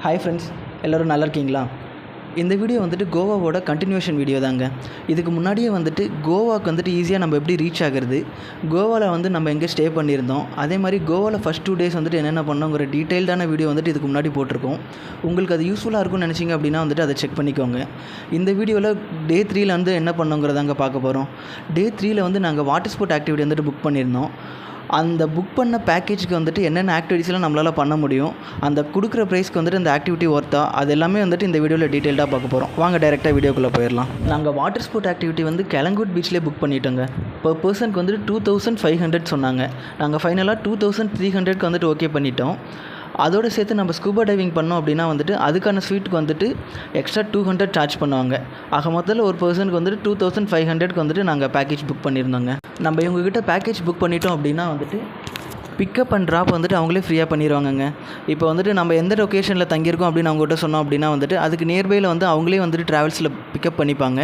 Hi friends, எல்லோரும் நல்லா இருக்கீங்களா? இந்த வீடியோ வந்துட்டு கோவாவோட கண்டினியூஷன் வீடியோ தாங்க. இதுக்கு முன்னாடியே வந்துட்டு கோவாவுக்கு வந்துட்டு ஈஸியாக நம்ம எப்படி ரீச் ஆகிறது, கோவாவில் வந்து நம்ம எங்கே ஸ்டே பண்ணியிருந்தோம், அதே மாதிரி கோவாவில் ஃபஸ்ட் 2 days வந்துட்டு என்னென்ன பண்ணோங்கிற டீட்டெயில்டான வீடியோ வந்துட்டு இதுக்கு முன்னாடி போட்டிருக்கோம். உங்களுக்கு அது யூஸ்ஃபுல்லாக இருக்கும்னு நினச்சிங்க அப்படின்னா வந்துட்டு அதை செக் பண்ணிக்கோங்க. இந்த வீடியோவில் டே 3ல் வந்து என்ன பண்ணோங்கிறதாங்க பார்க்க போகிறோம். டே 3ல் வந்து நாங்கள் வாட்டர் ஸ்போர்ட் ஆக்டிவிட்டி வந்துட்டு புக் பண்ணியிருந்தோம். அந்த புக் பண்ண பேக்கேஜுக்கு வந்துட்டு என்னென்ன ஆக்டிவிட்டீஸ்லாம் நம்மளால் பண்ண முடியும், அந்த கொடுக்குற ப்ரைஸ்க்கு வந்துட்டு அந்த ஆக்டிவிட்டி ஒர்த்தா, அது எல்லாமே வந்துட்டு இந்த வீடியோவில் டீட்டெயில்டாக பார்க்க போகிறோம். வாங்க டைரெக்டாக வீடியோக்குள்ளே போயிடலாம். நாங்கள் வாட்டர் ஸ்போர்ட் ஆக்டிவிட்டி வந்து கெலங்குட் பீச்லேயே புக் பண்ணிட்டோங்க. per பர்சனுக்கு வந்துட்டு 2500 சொன்னாங்க. நாங்கள் ஃபைனலாக 2300க்கு வந்துட்டு ஓகே பண்ணிட்டோம். அதோடு சேர்த்து நம்ம ஸ்கூபா டைவிங் பண்ணோம் அப்படின்னா வந்துட்டு அதுக்கான ஸ்வீட்டுக்கு வந்துட்டு எக்ஸ்ட்ரா 200 சார்ஜ் பண்ணுவாங்க. ஆக மொத்தத்தில் ஒரு பர்சனுக்கு வந்துட்டு 2500க்கு வந்துட்டு நாங்கள் பேக்கேஜ் புக் பண்ணியிருந்தோங்க. நம்ம இவங்ககிட்ட பேக்கேஜ் புக் பண்ணிட்டோம் அப்படின்னா வந்துட்டு பிக்கப் அண்ட் ட்ராப் வந்துட்டு அவங்களே ஃப்ரீயாக பண்ணிடுவாங்கங்க. இப்போ வந்துட்டு நம்ம எந்த லொக்கேஷனில் தங்கியிருக்கோம் அப்படின்னு அவங்ககிட்ட சொன்னோம் அப்படின்னா வந்துட்டு அதுக்கு நியர்பையில் வந்து அவங்களே வந்துட்டு ட்ராவல்ஸில் பிக்கப் பண்ணிப்பாங்க.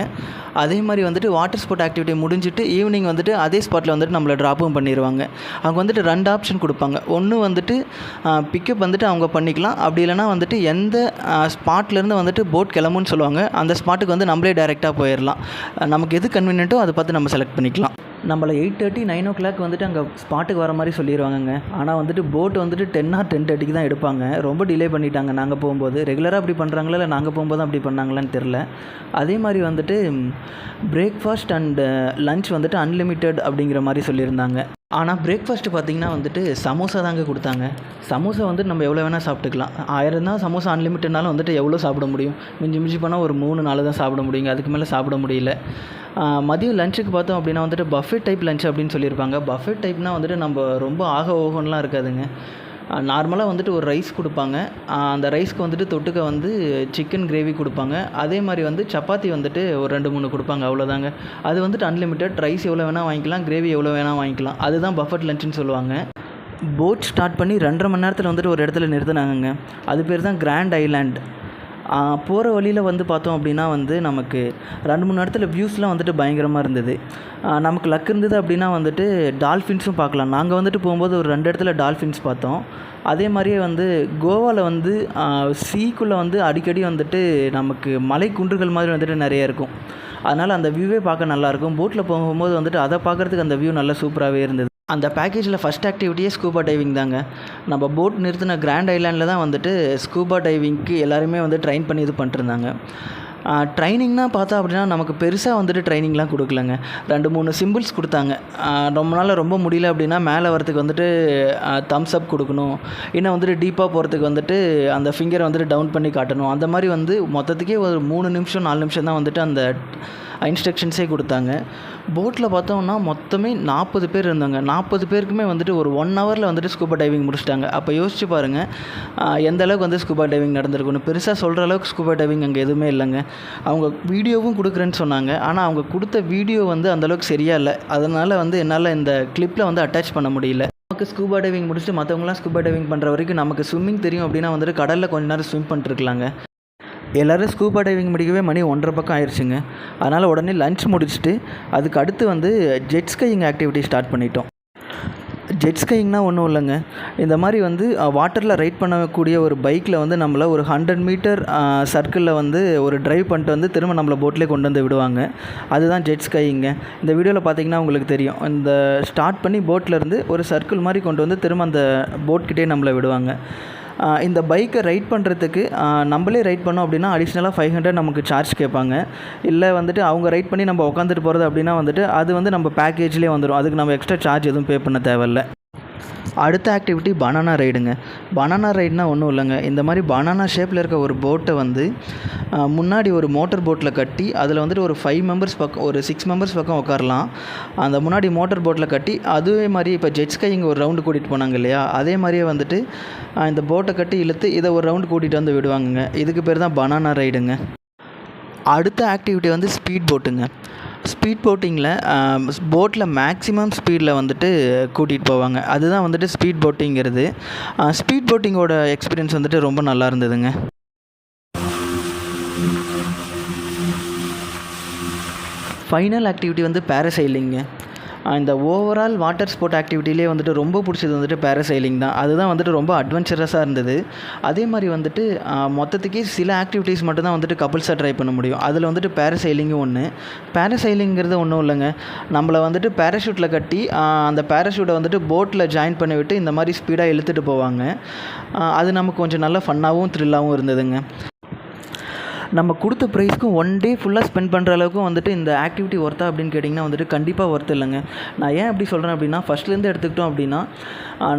அதே மாதிரி வந்துட்டு வாட்டர் ஸ்போர்ட் ஆக்டிவிட்டி முடிஞ்சிட்டு ஈவினிங் வந்துட்டு அதே ஸ்பாட்டில் வந்துட்டு நம்மளை ட்ராப்பும் பண்ணிடுவாங்க. அவங்க வந்துட்டு 2 ஆப்ஷன் கொடுப்பாங்க. ஒன்று வந்துட்டு பிக்கப் வந்துட்டு அவங்க பண்ணிக்கலாம், அப்படி இல்லைனா வந்துட்டு எந்த ஸ்பாட்லேருந்து வந்துட்டு போட் கிளம்புன்னு சொல்லுவாங்க, அந்த ஸ்பாட்டுக்கு வந்து நம்மளே டைரெக்டாக போயிடலாம். நமக்கு எது கன்வீனியன்ட்டோ அதை பார்த்து நம்ம செலக்ட் பண்ணிக்கலாம். நம்மளை 8:30 9 o'clock வந்துட்டு அங்கே ஸ்பாட்டுக்கு வர மாதிரி சொல்லிடுவாங்கங்க. ஆனால் வந்துட்டு போட் வந்துட்டு 10 or 10:30க்கு தான் எடுப்பாங்க. ரொம்ப டிலே பண்ணிட்டாங்க நாங்கள் போகும்போது. ரெகுலராக அப்படி பண்ணுறாங்களா இல்லை நாங்கள் போகும்போது அப்படி பண்ணாங்களான்னு தெரில. அதே மாதிரி வந்துட்டு பிரேக்ஃபாஸ்ட் அண்டு லன்ச் வந்துட்டு அன்லிமிட்டெட் அப்படிங்கிற மாதிரி சொல்லியிருந்தாங்க. ஆனால் பிரேக்ஃபாஸ்ட்டு பார்த்திங்கன்னா வந்துட்டு சமோசா தாங்க கொடுத்தாங்க. சமோசா வந்துட்டு நம்ம எவ்வளோ வேணால் சாப்பிட்டுக்கலாம். 1000 தான் சமோசா அன்லிமிட்டட்னாலும் வந்துட்டு எவ்வளோ சாப்பிட முடியும்? மிஞ்சி போனால் ஒரு 3-4 தான் சாப்பிட முடியுங்க. அதுக்கு மேலே சாப்பிட முடியல. மதியம் லஞ்சுக்கு பார்த்தோம் அப்படின்னா வந்துட்டு பஃபெட் டைப் லஞ்ச் அப்படின்னு சொல்லியிருப்பாங்க. பஃபெட் டைப்னால் வந்துட்டு நம்ம ரொம்ப ஓகோன்லாம் இருக்காதுங்க. நார்மலாக வந்துட்டு ஒரு ரைஸ் கொடுப்பாங்க. அந்த ரைஸ்க்கு வந்துட்டு தொட்டுக்க வந்து சிக்கன் கிரேவி கொடுப்பாங்க. அதே மாதிரி வந்து சப்பாத்தி வந்துட்டு ஒரு 2-3 கொடுப்பாங்க, அவ்வளோதாங்க. அது வந்துட்டு அன்லிமிட்டட். ரைஸ் எவ்வளோ வேணால் வாங்கிக்கலாம், கிரேவி எவ்வளோ வேணால் வாங்கிக்கலாம். அதுதான் பஃபெட் லஞ்சுன்னு சொல்லுவாங்க. போட் ஸ்டார்ட் பண்ணி 2.5 மணி நேரத்தில் வந்துட்டு ஒரு இடத்துல நிறுத்தினாங்கங்க. அது பேர் தான் கிராண்ட் ஐலாண்ட். போகிற வழியில் வந்து பார்த்தோம் அப்படின்னா வந்து நமக்கு 2-3 இடத்துல வியூஸ்லாம் வந்துட்டு பயங்கரமாக இருந்தது. நமக்கு லக் இருந்தது அப்படின்னா வந்துட்டு டால்ஃபின்ஸும் பார்க்கலாம். நாங்கள் வந்துட்டு போகும்போது ஒரு 2 இடத்துல டால்ஃபின்ஸ் பார்த்தோம். அதே மாதிரியே வந்து கோவாவில் வந்து சீக்குள்ளே வந்து அடிக்கடி வந்துட்டு நமக்கு மலை குன்றுகள் மாதிரி வந்துட்டு நிறைய இருக்கும். அதனால் அந்த வியூவே பார்க்க நல்லாயிருக்கும். போட்டில் போகும்போது வந்துட்டு அதை பார்க்குறதுக்கு அந்த வியூ நல்லா சூப்பராகவே இருந்தது. அந்த பேக்கேஜில் ஃபஸ்ட் ஆக்டிவிட்டியே ஸ்கூபா டைவிங் தாங்க. நம்ம போட் நிறுத்தின கிராண்ட் ஐலாண்டில் தான் வந்துட்டு ஸ்கூபா டைவிங்க்கு எல்லாருமே வந்து ட்ரெயின் பண்ணி இது பண்ணிட்டுருந்தாங்க. ட்ரைனிங்னால் பார்த்தா அப்படின்னா நமக்கு பெருசாக வந்துட்டு ட்ரைனிங்லாம் கொடுக்கலங்க. 2-3 சிம்பிள்ஸ் கொடுத்தாங்க. ரொம்ப நாள் ரொம்ப முடியல அப்படின்னா மேலே வரத்துக்கு வந்துட்டு தம்ஸ் அப் கொடுக்கணும், இன்னும் வந்துட்டு டீப்பாக போகிறதுக்கு வந்துட்டு அந்த ஃபிங்கரை வந்துட்டு டவுன் பண்ணி காட்டணும். அந்த மாதிரி வந்து மொத்தத்துக்கே ஒரு 3 நிமிஷம் 4 நிமிஷம் தான் வந்துட்டு அந்த இன்ஸ்ட்ரக்ஷன்ஸே கொடுத்தாங்க. போட்டில் பார்த்தோம்னா மொத்தமே 40 பேர் இருந்தாங்க. 40 பேருக்குமே வந்துட்டு ஒரு 1 hourல வந்துட்டு ஸ்கூபா டைவிங் முடிச்சிட்டாங்க. அப்போ யோசிச்சு பாருங்கள் எந்த அளவுக்கு வந்து ஸ்கூபா டைவிங் நடந்திருக்குன்னு. பெருசாக சொல்கிற அளவுக்கு ஸ்கூபா டைவிங் அங்கே எதுவுமே இல்லைங்க. அவங்க வீடியோவும் கொடுக்குறேன்னு சொன்னாங்க. ஆனால் அவங்க கொடுத்த வீடியோ வந்து அந்தளவுக்கு சரியாக இல்லை. அதனால் வந்து என்னால் இந்த கிளிப்பில் வந்து அட்டாச் பண்ண முடியல. நமக்கு ஸ்கூபா டைவிங் முடிச்சுட்டு மற்றவங்களாம் ஸ்கூபா டைவிங் பண்ணுற வரைக்கும் நமக்கு ஸ்விம்மிங் தெரியும் அப்படின்னா வந்துட்டு கடலில் கொஞ்ச நேரம் ஸ்விம் பண்ணிட்டுருக்கலாங்க. எல்லோரும் ஸ்கூபா டைவிங் முடிக்கவே மணி 1:30 பக்கம் ஆயிடுச்சுங்க. அதனால் உடனே லன்ச் முடிச்சுட்டு அதுக்கு அடுத்து வந்து ஜெட் ஸ்கையிங் ஆக்டிவிட்டி ஸ்டார்ட் பண்ணிட்டோம். ஜெட் ஸ்கையிங்னால் ஒன்றும் இல்லைங்க. இந்த மாதிரி வந்து வாட்டரில் ரைட் பண்ணக்கூடிய ஒரு பைக்கில் வந்து நம்மளை ஒரு 100 மீட்டர் சர்க்கிளில் வந்து ஒரு ட்ரைவ் பண்ணிட்டு வந்து திரும்ப நம்மளை போட்லேயே கொண்டு வந்து விடுவாங்க. அதுதான் ஜெட் ஸ்கையிங்க. இந்த வீடியோவில் பார்த்தீங்கன்னா உங்களுக்கு தெரியும். இந்த ஸ்டார்ட் பண்ணி போட்லேருந்து ஒரு சர்க்கிள் மாதிரி கொண்டு வந்து திரும்ப அந்த போட்கிட்டே நம்மளை விடுவாங்க. இந்த பைக்கை ரைட் பண்ணுறதுக்கு நம்மளே ரைட் பண்ணோம் அப்படின்னா அடிஷ்னலாக 500 நமக்கு சார்ஜ் கேட்பாங்க. இல்லை வந்துட்டு அவங்க ரைட் பண்ணி நம்ம உட்காந்துட்டு போகிறது அப்படின்னா வந்துட்டு அது வந்து நம்ம பேக்கேஜ்லேயே வந்துடும். அதுக்கு நம்ம எக்ஸ்ட்ரா சார்ஜ் எதுவும் பே பண்ண தேவையில்லை. அடுத்த ஆக்டிவிட்டி பனானா ரைடுங்க. பனானா ரைடுனால் ஒன்றும் இல்லைங்க. இந்த மாதிரி பனானா ஷேப்பில் இருக்க ஒரு போட்டை வந்து முன்னாடி ஒரு மோட்டர் போட்டில் கட்டி அதில் வந்துட்டு ஒரு 5 மெம்பர்ஸ் பக்கம் ஒரு 6 மெம்பர்ஸ் பக்கம் உட்காரலாம். அந்த முன்னாடி மோட்டர் போட்டில் கட்டி அதுவே மாதிரி இப்போ ஜெட் ஸ்கையிங் ஒரு ரவுண்டு கூட்டிகிட்டு போனாங்க இல்லையா, அதே மாதிரியே வந்துட்டு இந்த போட்டை கட்டி இழுத்து இதை ஒரு ரவுண்டு கூட்டிகிட்டு வந்து விடுவாங்கங்க. இதுக்கு பேர் தான் பனானா ரைடுங்க. அடுத்த ஆக்டிவிட்டி வந்து ஸ்பீட் போட்டுங்க. ஸ்பீட் போட்டிங்கில் போட்டில் மேக்ஸிமம் ஸ்பீடில் வந்துட்டு கூட்டிகிட்டு போவாங்க. அதுதான் வந்துட்டு ஸ்பீட் போட்டிங்கிறது. ஸ்பீட் போட்டிங்கோட எக்ஸ்பீரியன்ஸ் வந்துட்டு ரொம்ப நல்லா இருந்ததுங்க. ஃபைனல் ஆக்டிவிட்டி வந்து பேராசைலிங்க. இந்த ஓவரால் வாட்டர் ஸ்போர்ட் ஆக்டிவிட்டிலே வந்துட்டு ரொம்ப பிடிச்சது வந்துட்டு பேராசைலிங் தான். அதுதான் வந்துட்டு ரொம்ப அட்வென்ச்சரஸாக இருந்தது. அதே மாதிரி வந்துட்டு மொத்தத்துக்கே சில ஆக்டிவிட்டீஸ் மட்டும் தான் வந்துட்டு கப்புள்ஸாக ட்ரை பண்ண முடியும். அதில் வந்துட்டு பேராசைலிங்கும் ஒன்று. பேராசைலிங்கிறது ஒன்றும் இல்லைங்க, நம்மளை வந்துட்டு பேராஷூட்டில் கட்டி அந்த பேராஷூட்டை வந்துட்டு போட்டில் ஜாயின் பண்ணி விட்டு இந்த மாதிரி ஸ்பீடாக இழுத்துட்டு போவாங்க. அது நமக்கு கொஞ்சம் நல்லா ஃபன்னாகவும் த்ரில்லாகவும் இருந்ததுங்க. நம்ம கொடுத்த ப்ரைஸ்க்கும் 1 டே ஃபுல்லாக ஸ்பெண்ட் பண்ணுற அளவுக்கும் வந்துட்டு இந்த ஆக்டிவிட்டி ஒர்த்தா அப்படின்னு கேட்டிங்கன்னா வந்துட்டு கண்டிப்பாக ஒர்த் இல்லைங்க. நான் ஏன் அப்படி சொல்கிறேன் அப்படின்னா, ஃபஸ்ட்லேருந்து எடுத்துக்கிட்டோம் அப்படின்னா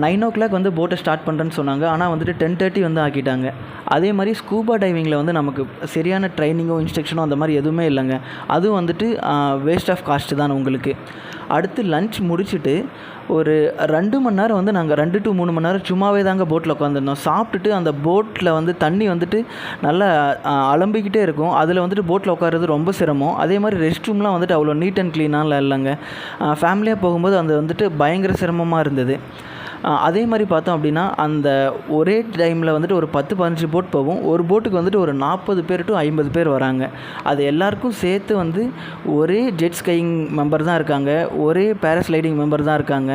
9 o'clock வந்து போட்டை ஸ்டார்ட் பண்ணுறேன்னு சொன்னாங்க. ஆனால் வந்துட்டு 10:30 வந்து ஆக்கிட்டாங்க. அதே மாதிரி ஸ்கூபா டைவிங்கில் வந்து நமக்கு சரியான ட்ரைனிங்கோ இன்ஸ்ட்ரக்ஷனோ அந்த மாதிரி எதுவுமே இல்லைங்க. அதுவும் வந்துட்டு வேஸ்ட் ஆஃப் காஸ்ட்டு தான் உங்களுக்கு. அடுத்து லன்ச் முடிச்சுட்டு ஒரு 2 மணி நேரம் வந்து நாங்கள் 2 to 3 மணி நேரம் சும்மாவே தாங்க போட்டில் உட்காந்துருந்தோம். சாப்பிட்டுட்டு அந்த போட்டில் வந்து தண்ணி வந்துட்டு நல்லா அலம்பிக்கிட்டே இருக்கும். அதில் வந்துட்டு போட்டில் உட்கார்றது ரொம்ப சிரமம். அதே மாதிரி ரெஸ்ட் ரூம்லாம் வந்துட்டு அவ்வளோ நீட் அண்ட் க்ளீனாக இல்லைங்க. ஃபேமிலியாக போகும்போது அது வந்துட்டு பயங்கர சிரமமாக இருந்தது. அதே மாதிரி பார்த்தோம் அப்படின்னா அந்த ஒரே டைமில் வந்துட்டு ஒரு 10-15 போட் போகும். ஒரு போட்டுக்கு வந்துட்டு ஒரு 40 பேர் to 50 பேர் வராங்க. அது எல்லாருக்கும் சேர்த்து வந்து ஒரே ஜெட் ஸ்கையிங் மெம்பர் தான் இருக்காங்க, ஒரே பேராஸ்லைடிங் மெம்பர் தான் இருக்காங்க,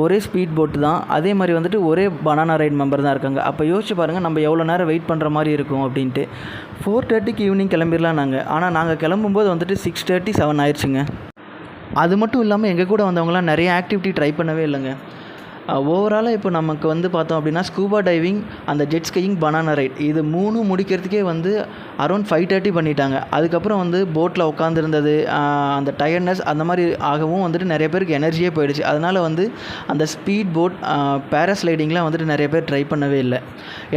ஒரே ஸ்பீட் போட்டு தான், அதே மாதிரி வந்துட்டு ஒரே பனானா ரைட் மெம்பர் தான் இருக்காங்க. அப்போ யோசிச்சு பாருங்கள் நம்ம எவ்வளோ நேரம் வெயிட் பண்ணுற மாதிரி இருக்கும் அப்படின்ட்டு. 4:30 ஈவினிங் கிளம்பிடலாம் நாங்கள். ஆனால் நாங்கள் கிளம்பும்போது வந்துட்டு 6:30, 7 ஆயிடுச்சுங்க. அது மட்டும் இல்லாமல் எங்கள் கூட வந்தவங்களாம் நிறைய ஆக்டிவிட்டி ட்ரை பண்ணவே இல்லைங்க. ஓவராலாக இப்போ நமக்கு வந்து பார்த்தோம் அப்படின்னா ஸ்கூபா டைவிங், அந்த ஜெட் ஸ்கையிங், பனானா ரைட் இது 3 முடிக்கிறதுக்கே வந்து அரௌண்ட் 5:30 பண்ணிட்டாங்க. அதுக்கப்புறம் வந்து போட்டில் உட்காந்துருந்தது, அந்த டயர்ட்னஸ் அந்த மாதிரி ஆகவும் வந்துட்டு நிறைய பேருக்கு எனர்ஜியே போயிடுச்சு. அதனால் வந்து அந்த ஸ்பீட் போட், பேராஸ்லைடிங்லாம் வந்துட்டு நிறைய பேர் ட்ரை பண்ணவே இல்லை.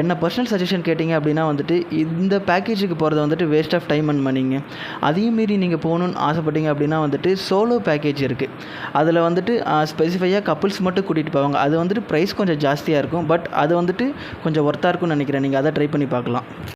என்ன பர்சனல் சஜஷன் கேட்டிங்க அப்படின்னா வந்துட்டு இந்த பேக்கேஜுக்கு போகிறது வந்துட்டு வேஸ்ட் ஆஃப் டைம் அண்ட் மணிங்க. அதையும் மீறி நீங்கள் போகணுன்னு ஆசைப்பட்டீங்க அப்படின்னா வந்துட்டு சோலோ பேக்கேஜ் இருக்குது. அதில் வந்துட்டு ஸ்பெசிஃபையாக கப்புள்ஸ் மட்டும் கூட்டிகிட்டு போவாங்க. அது வந்துட்டு ப்ரைஸ் கொஞ்சம் ஜாஸ்தியாக இருக்கும். பட் அது வந்துட்டு கொஞ்சம் ஒர்த்தாக இருக்கும்னு நினைக்கிறேன். நீங்கள் அதை ட்ரை பண்ணி பார்க்கலாம்.